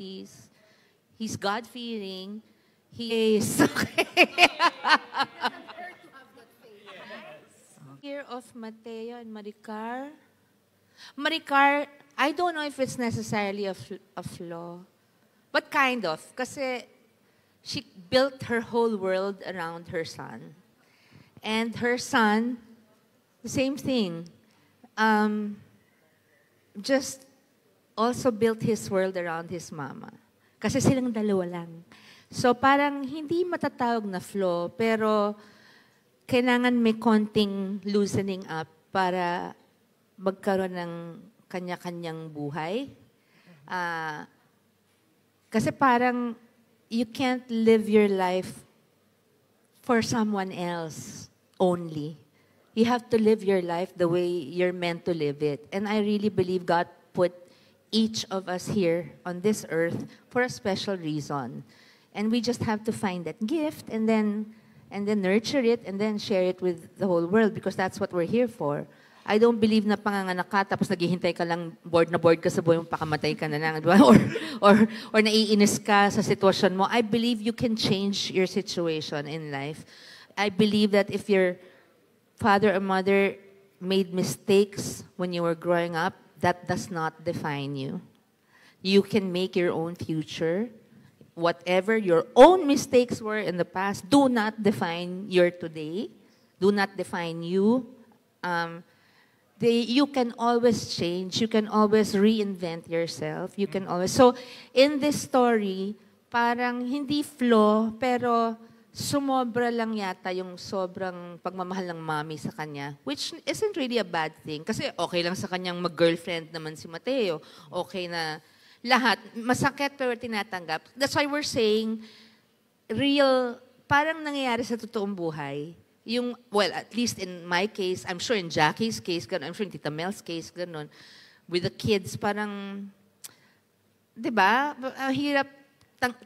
activities. He's God-fearing. He is okay. Year of Mateo and Maricar. Maricar, I don't know if it's necessarily a flaw, but kind of. Kasi she built her whole world around her son. And her son, the same thing, just also built his world around his mama. Kasi silang dalawa lang. So parang hindi matatawag na flaw, pero kailangan may konting loosening up para magkaroon ng kanya-kanyang buhay. Kasi parang you can't live your life for someone else only. You have to live your life the way you're meant to live it. And I really believe God put each of us here on this earth for a special reason. And we just have to find that gift and then nurture it and then share it with the whole world because that's what we're here for. I don't believe na panganganak ka tapos naghihintay ka lang bored ka sa buhay mo pakamatay ka na lang or naiinis ka sa sitwasyon mo. I believe you can change your situation in life. I believe that if your father or mother made mistakes when you were growing up, that does not define you. You can make your own future. Whatever your own mistakes were in the past, do not define your today. Do not define you. You can always change. You can always reinvent yourself. You can always... So, in this story, parang hindi flaw, pero sumobra lang yata yung sobrang pagmamahal ng mommy sa kanya, which isn't really a bad thing. Kasi okay lang sa kanyang mag-girlfriend naman si Mateo. Okay na... Lahat, masakit pero tinatanggap. That's why we're saying, real, parang nangyayari sa totoong buhay. Yung, well, at least in my case, I'm sure in Jackie's case, ganun, I'm sure in Tita Mel's case, ganun. With the kids, parang, di ba? Hirap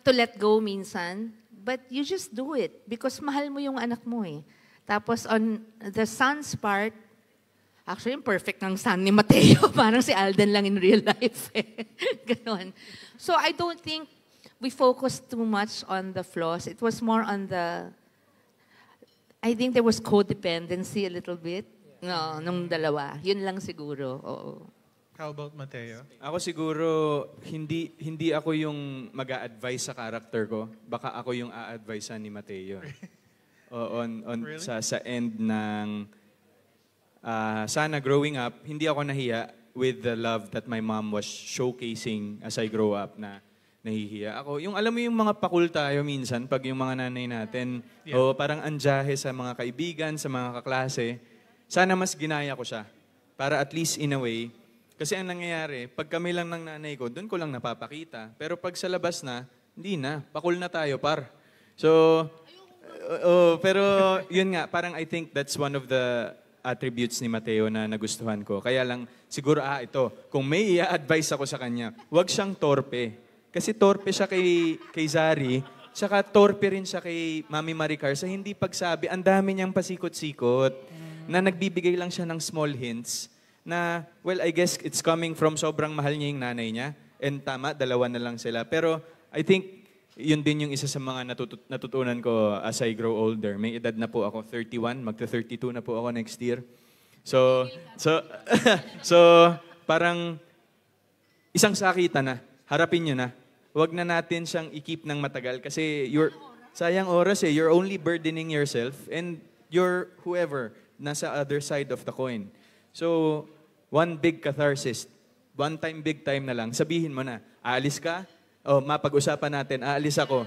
to let go minsan. But you just do it because mahal mo yung anak mo eh. Tapos on the son's part, actually, perfect ng son ni Mateo. Parang si Alden lang in real life. Ganon. So I don't think we focused too much on the flaws. It was more on the... I think there was codependency a little bit. No, nung dalawa. Yun lang siguro. Oo. How about Mateo? Ako siguro, hindi ako yung mag-a-advise sa character ko. Baka ako yung a-advise ni Mateo. Really? Sa end ng... sana growing up, hindi ako nahiya with the love that my mom was showcasing as I grow up na nahihiya ako. Yung alam mo yung mga pakul tayo minsan pag yung mga nanay natin o parang anjahe sa mga kaibigan, sa mga kaklase, sana mas ginaya ko siya. Para at least in a way, kasi ang nangyayari, pag kami lang ng nanay ko, doon ko lang napapakita. Pero pag sa labas na, hindi na. Pakul na tayo, par. So, pero yun nga, parang I think that's one of the attributes ni Mateo na nagustuhan ko. Kaya lang, siguro, ito, kung may i-advise ako sa kanya, huwag siyang torpe. Kasi torpe siya kay Zari, tsaka torpe rin siya kay Mami Maricar sa hindi pagsabi. Ang dami niyang pasikot-sikot na nagbibigay lang siya ng small hints na, well, I guess it's coming from sobrang mahal niya yung nanay niya. And tama, dalawa na lang sila. Pero I think yun din yung isa sa mga natutunan ko as I grow older. May edad na po ako, 31. Magta-32 na po ako next year. So parang isang sakitan na. Harapin nyo na. Huwag na natin siyang i-keep ng matagal kasi sayang oras eh. You're only burdening yourself and you're whoever nasa other side of the coin. So, one big catharsis. One time, big time na lang. Sabihin mo na, aalis ka? Oh, mapag-usapan natin. Aalis ako.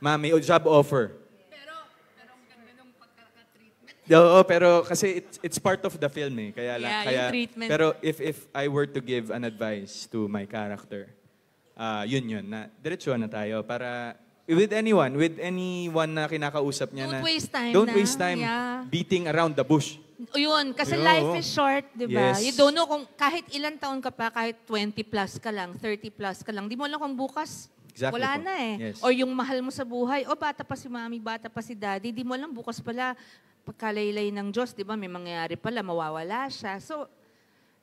Mami, job offer. Pero ang ganda ng pagkaka-treatment. Oo, pero kasi it's part of the film eh. Kaya lang, yung treatment. Pero if I were to give an advice to my character, yun na. Diretso na tayo para with anyone na kinakausap niya Don't na waste time don't na. waste time Yeah. beating around the bush. Yun, kasi Oo. life is short, di ba? Yes. You don't know kung kahit ilang taon ka pa, kahit 20 plus ka lang, 30 plus ka lang, di mo alam kung bukas, Exactly wala po. na eh. Yes. Or yung mahal mo sa buhay, bata pa si mami, bata pa si daddy, di mo alam bukas pala, pagkalaylay ng Diyos, di ba, may mangyayari pala, mawawala siya. So,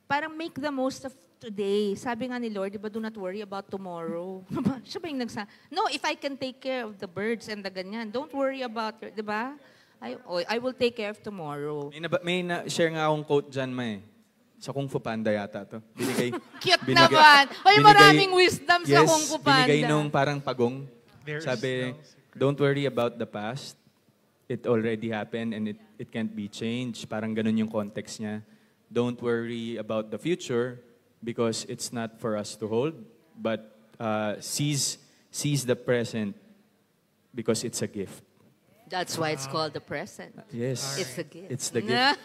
parang make the most of today. Sabi nga ni Lord, di ba, do not worry about tomorrow. Siya ba yung no, if I can take care of the birds and the ganyan, don't worry about, di ba? I will take care of tomorrow. May share nga akong quote dyan, May. Sa Kung Fu Panda yata to. Cute naman. Ay, maraming wisdom sa Kung Fu Panda. Binigay nung parang pagong. There is Sabi, no secret. don't worry about the past. It already happened and it can't be changed. Parang ganun yung context niya. Don't worry about the future because it's not for us to hold. But seize the present because it's a gift. That's why it's called the present. Yes. It's a gift. It's the gift.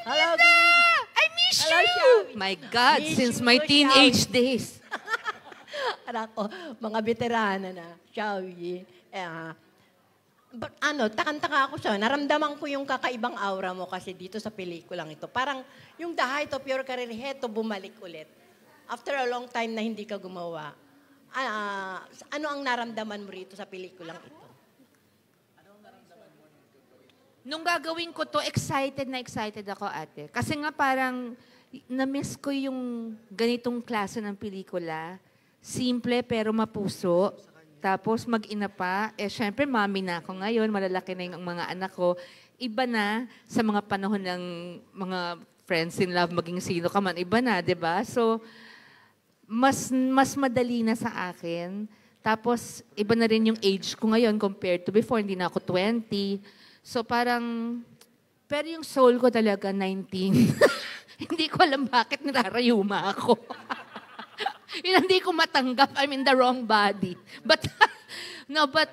Hello, I miss Hello, you! Shelby. My God, Miss since you, my Shelby. teenage days. anak ko, mga veterana na, Xiaoyi. Takang-taka ako siya. Naramdaman ko yung kakaibang aura mo kasi dito sa pelikulang ito. Parang yung The Height of Your Career, heto, bumalik ulit. After a long time na hindi ka gumawa, ano ang naramdaman mo rito sa pelikulang ito? Nung gagawin ko to, excited ako, ate. Kasi nga parang na-miss ko yung ganitong klase ng pelikula. Simple pero mapuso. Tapos mag-ina pa. Syempre, mami na ako ngayon. Malalaki na yung mga anak ko. Iba na sa mga panahon ng mga friends in love, maging sino ka man. Iba na, di ba? So, mas madali na sa akin. Tapos, iba na rin yung age ko ngayon compared to before. Hindi na ako 20. So parang, pero yung soul ko talaga 19. Hindi ko alam bakit nararayuma ako. Yun, hindi ko matanggap. I'm in the wrong body. But, but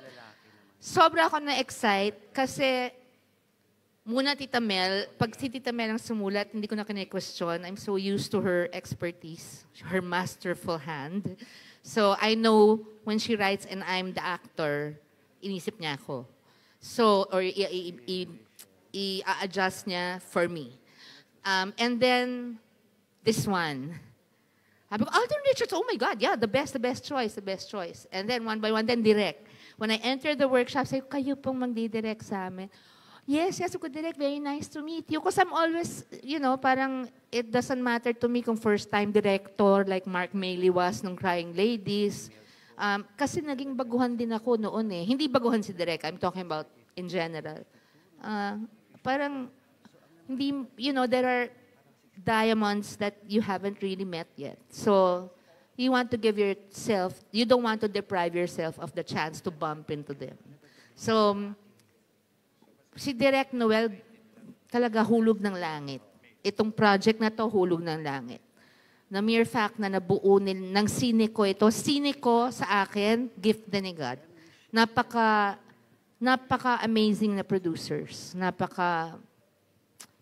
sobra ako na-excite kasi muna Tita Mel, pag si Tita Mel ang sumulat, hindi ko na kine-question. I'm so used to her expertise, her masterful hand. So I know when she writes and I'm the actor, inisip niya ako. So, or i-adjust niya for me. And then, this one. Sabi ko, Alden Richards, oh my God, yeah, the best choice. And then, one by one, then direct. When I entered the workshop, sabi ko, kayo pong magdidirect sa amin. Yes, ko direct, very nice to meet you. Because I'm always, parang it doesn't matter to me kung first-time director like Mark Maley was nung Crying Ladies. Kasi naging baguhan din ako noon eh. Hindi baguhan si Direk, I'm talking about in general. Parang, hindi, there are diamonds that you haven't really met yet. So, you want to give yourself, you don't want to deprive yourself of the chance to bump into them. So, si Direk Noel, talaga hulog ng langit. Itong project na to, hulog ng langit. Na mere fact na nabuo ng siniko ito. Siniko sa akin, gift din ni God. Napaka-amazing na producers.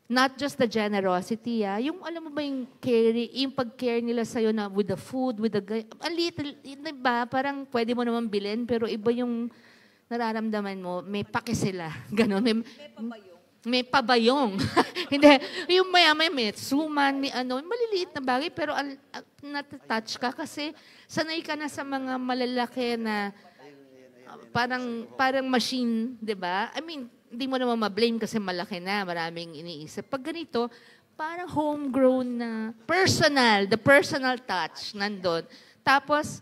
Not just the generosity, yung alam mo ba yung care, yung pag-care nila sa'yo na with the food, with the, a little, diba? Parang pwede mo naman bilhin, pero iba yung nararamdaman mo, may pake sila. Ganon. May pabayong. Hindi, yung maya-maya may suman, may maliliit na bagay, pero natatouch ka kasi sanay ka na sa mga malalaki na parang machine, di ba? I mean, hindi mo naman ma-blame kasi malaki na, maraming iniisip. Pag ganito, parang homegrown na, the personal touch nandun. Tapos,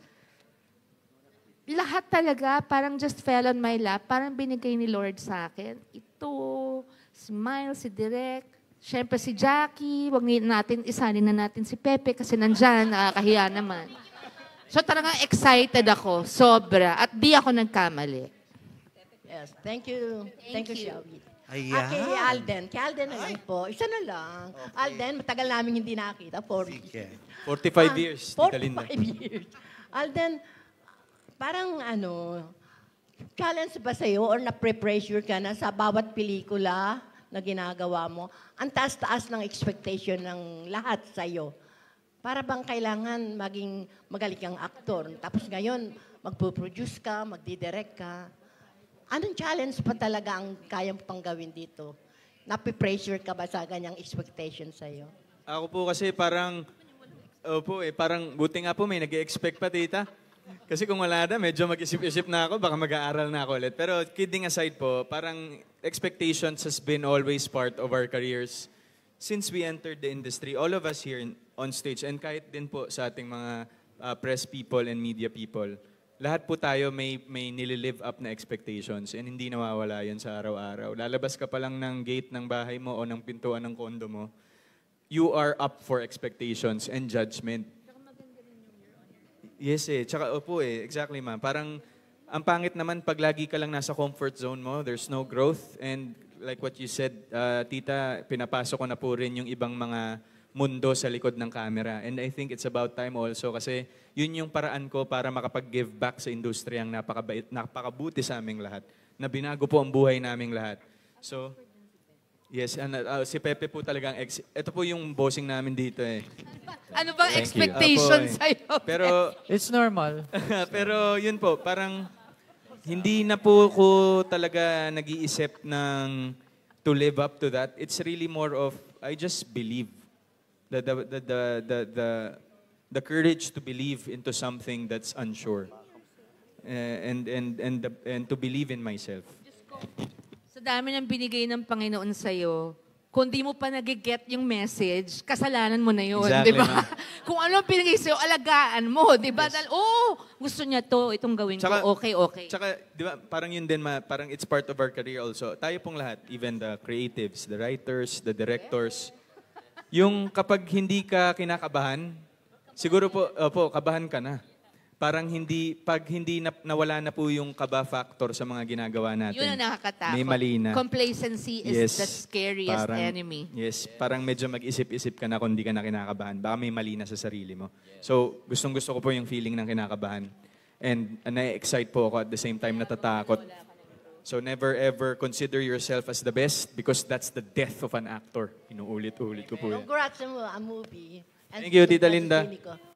lahat talaga parang just fell on my lap, parang binigay ni Lord sa akin. Ito, si Miles, si Direk, syempre si Jackie, isanin na natin si Pepe kasi nandyan, nakakahiya naman. So talagang excited ako, sobra, at di ako nagkamali. Yes, thank you. Thank you, Shelby. Ayan. Kay Alden na lang po. Isa na lang. Okay. Alden, matagal namin hindi nakita. 45 years, Tita Linda. 45 years. Alden, parang challenge ba sa'yo or na-pressure ka na sa bawat pelikula na ginagawa mo? Ang taas-taas ng expectation ng lahat sa'yo. Para bang kailangan maging magaling kang aktor? Tapos ngayon, magpo-produce ka, magdidirect ka. Anong challenge pa talaga ang kaya mo pang gawin dito? Nape-pressure ka ba sa ganyang expectation sa'yo? Ako po kasi parang buti nga po may nag-expect pa, tita. Kasi kung wala na, medyo mag-isip-isip na ako, baka mag-aaral na ako ulit. Pero kidding aside po, parang expectations has been always part of our careers. Since we entered the industry, all of us here on stage and kahit din po sa ating mga press people and media people, lahat po tayo may nililive up na expectations and hindi nawawala yun sa araw-araw. Lalabas ka pa lang ng gate ng bahay mo o ng pintuan ng kondo mo, you are up for expectations and judgment. Yes tsaka opo exactly ma'am. Parang ang pangit naman pag lagi ka lang nasa comfort zone mo, there's no growth and like what you said, tita, pinapasok ko na po rin yung ibang mga mundo sa likod ng camera. And I think it's about time also kasi yun yung paraan ko para makapag-give back sa industriyang napakabuti sa aming lahat. Na binago po ang buhay naming lahat. So, yes, and, si Pepe po talagang, ito po yung bossing namin dito Ano bang Thank you. expectation sa'yo? Pero, It's normal. pero yun po, parang hindi na po ko talaga nag-iisip ng to live up to that. It's really more of, I just believe. The courage to believe into something that's unsure. And to believe in myself. Sa dami ng binigay ng Panginoon sa'yo, kung di mo pa nag-get yung message, kasalanan mo na yun, Exactly, di ba? ma'am. Kung ano ang pinigay sa'yo, alagaan mo, di ba? Dahil, gusto niya to, itong gawin ko, okay. Tsaka, di ba, parang yun din, parang it's part of our career also. Tayo pong lahat, even the creatives, the writers, the directors, yung kapag hindi ka kinakabahan, siguro po, kabahan ka na. Parang pag hindi nawala na po yung kaba factor sa mga ginagawa natin. Yun ang nakakatakot. May mali na. Complacency is the scariest enemy. Yes, parang medyo mag-isip-isip ka na kung di ka na kinakabahan. Baka may mali na sa sarili mo. So, gustong-gusto ko po yung feeling ng kinakabahan. And na-excite po ako at the same time natatakot. So, never ever consider yourself as the best because that's the death of an actor. Inuulit-ulit ko po yan. Congrats sa movie. And Thank you, Tita Linda. Pili ko.